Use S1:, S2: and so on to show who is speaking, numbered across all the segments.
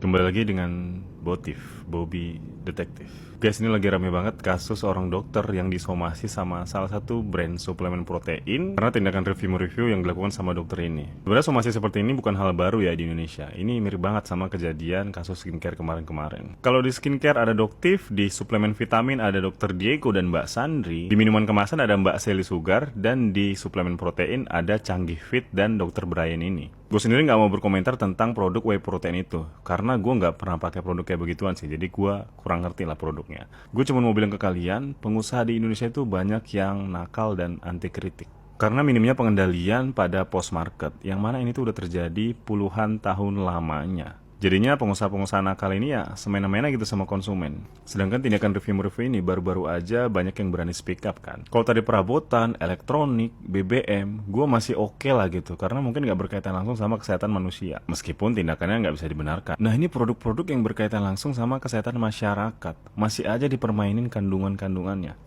S1: Kembali lagi dengan Botif, Bobby Detektif. Guys, ini lagi rame banget kasus orang dokter yang disomasi sama salah satu brand suplemen protein karena tindakan review-review yang dilakukan sama dokter ini. Sebenarnya somasi seperti ini bukan hal baru ya di Indonesia. Ini mirip banget sama kejadian kasus skincare kemarin-kemarin. Kalau di skincare ada Doktif, di suplemen vitamin ada Dokter Diego dan Mbak Sandri, di minuman kemasan ada Mbak Sally Sugar, dan di suplemen protein ada Canggih Fit dan Dokter Brian ini. Gue sendiri nggak mau berkomentar tentang produk whey protein itu, karena gue nggak pernah pakai produk kayak begituan sih, jadi gue kurang ngerti lah produknya. Gue cuma mau bilang ke kalian, pengusaha di Indonesia itu banyak yang nakal dan anti kritik. Karena minimnya pengendalian pada post market, yang mana ini tuh udah terjadi puluhan tahun lamanya. Jadinya pengusaha-pengusaha nakal ini ya semena-mena gitu sama konsumen. Sedangkan tindakan review-review ini baru-baru aja banyak yang berani speak up kan. Kalau tadi perabotan, elektronik, BBM, gue masih oke lah gitu. Karena mungkin nggak berkaitan langsung sama kesehatan manusia. Meskipun tindakannya nggak bisa dibenarkan. Nah, ini produk-produk yang berkaitan langsung sama kesehatan masyarakat. Masih aja dipermainin kandungan-kandungannya.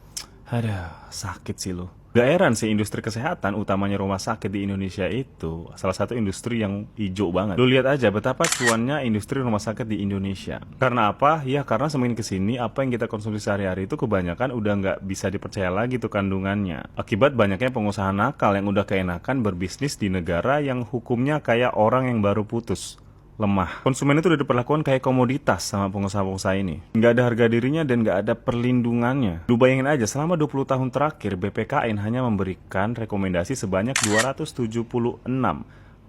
S1: Aduh, sakit sih lo. Gak heran sih industri kesehatan, utamanya rumah sakit di Indonesia itu salah satu industri yang hijau banget. Lu lihat aja betapa cuannya industri rumah sakit di Indonesia. Karena apa? Ya karena semakin kesini apa yang kita konsumsi sehari-hari itu kebanyakan udah nggak bisa dipercaya lagi tuh kandungannya. Akibat banyaknya pengusaha nakal yang udah keenakan berbisnis di negara yang hukumnya kayak orang yang baru putus. Lemah. Konsumen itu udah diperlakukan kayak komoditas sama pengusaha-pengusaha ini. Nggak ada harga dirinya dan nggak ada perlindungannya. Lu bayangin aja, selama 20 tahun terakhir, BPKN hanya memberikan rekomendasi sebanyak 276,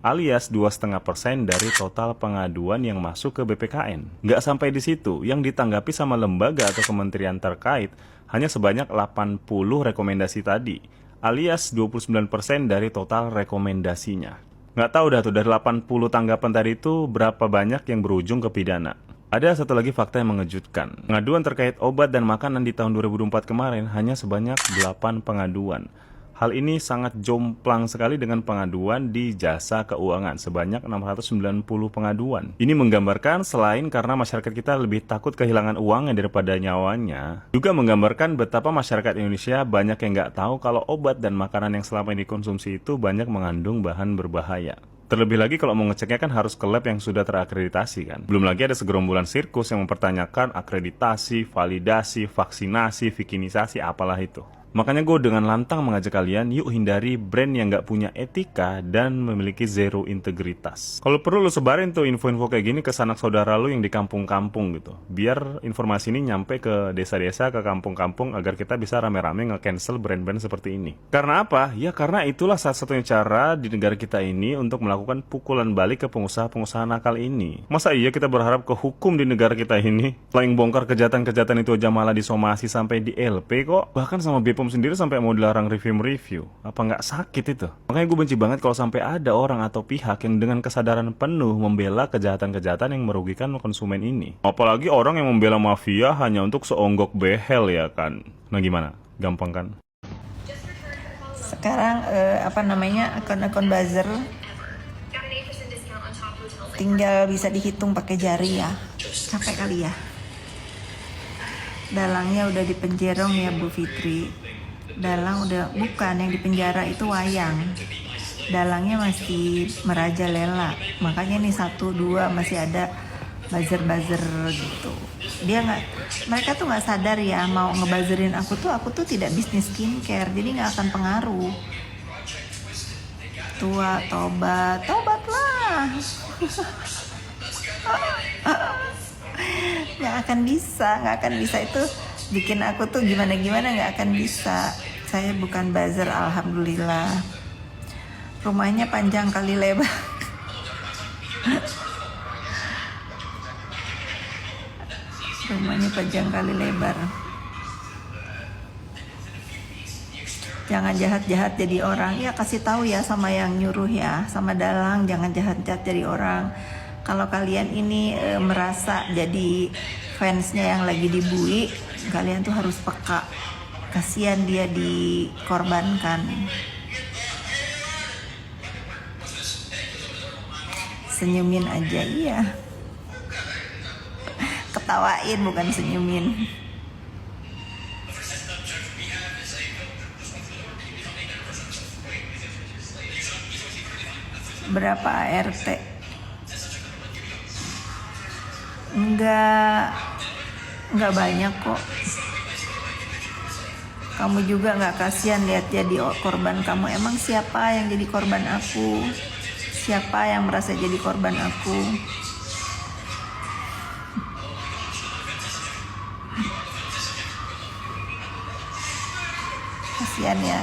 S1: alias 2,5% dari total pengaduan yang masuk ke BPKN. Nggak sampai di situ, yang ditanggapi sama lembaga atau kementerian terkait hanya sebanyak 80 rekomendasi tadi, alias 29% dari total rekomendasinya. Nggak tahu dah tuh dari 80 tanggapan tadi itu berapa banyak yang berujung ke pidana. Ada satu lagi fakta yang mengejutkan. Pengaduan terkait obat dan makanan di tahun 2004 kemarin hanya sebanyak 8 pengaduan. Hal ini sangat jomplang sekali dengan pengaduan di jasa keuangan sebanyak 690 pengaduan. Ini menggambarkan selain karena masyarakat kita lebih takut kehilangan uangnya daripada nyawanya, juga menggambarkan betapa masyarakat Indonesia banyak yang nggak tahu kalau obat dan makanan yang selama ini dikonsumsi itu banyak mengandung bahan berbahaya. Terlebih lagi kalau mau ngeceknya kan harus ke lab yang sudah terakreditasi kan. Belum lagi ada segerombolan sirkus yang mempertanyakan akreditasi, validasi, vaksinasi, vikinisasi, apalah itu. Makanya gue dengan lantang mengajak kalian, yuk hindari brand yang gak punya etika dan memiliki zero integritas. Kalau perlu lu sebarin tuh info-info kayak gini ke sanak saudara lu yang di kampung-kampung gitu. Biar informasi ini nyampe ke desa-desa, ke kampung-kampung agar kita bisa rame-rame nge-cancel brand-brand seperti ini. Karena apa? Ya karena itulah salah satunya cara di negara kita ini untuk melakukan pukulan balik ke pengusaha-pengusaha nakal ini. Masa iya kita berharap ke hukum di negara kita ini? Selain bongkar kejahatan-kejahatan itu aja malah disomasi sampai di LP kok. Bahkan sama BPOM sendiri sampai mau dilarang review-review. Apa nggak sakit itu? Makanya gue benci banget kalau sampai ada orang atau pihak yang dengan kesadaran penuh membela kejahatan-kejahatan yang merugikan konsumen ini. Apalagi orang yang membela mafia hanya untuk seonggok behel ya kan. Nah gimana? Gampang kan?
S2: Sekarang akun-akun buzzer tinggal bisa dihitung pakai jari ya. Capek kali ya. Dalangnya udah dipenjerong ya Bu Fitri. Dalang udah bukan, yang dipenjara itu Wayang. Dalangnya masih merajalela. Makanya nih 1, 2 masih ada buzzer-buzzer gitu. Mereka tuh nggak sadar ya mau ngebuzzerin aku tuh tidak bisnis skincare, jadi nggak akan pengaruh. Tua, tobatlah. nggak akan bisa itu bikin aku tuh gimana nggak akan bisa. Saya bukan buzzer, alhamdulillah. Rumahnya panjang kali lebar. Rumahnya panjang kali lebar. Jangan jahat-jahat jadi orang. Ya kasih tahu ya sama yang nyuruh ya, sama dalang, jangan jahat-jahat jadi orang. Kalau kalian ini merasa jadi fansnya yang lagi dibully, kalian tuh harus peka. Kasihan dia dikorbankan. Senyumin aja, iya. Ketawain bukan senyumin. Berapa ART? Nggak banyak kok. Kamu juga nggak kasihan lihat jadi korban kamu. Emang siapa yang jadi korban aku? Siapa yang merasa jadi korban aku? Kasihan ya.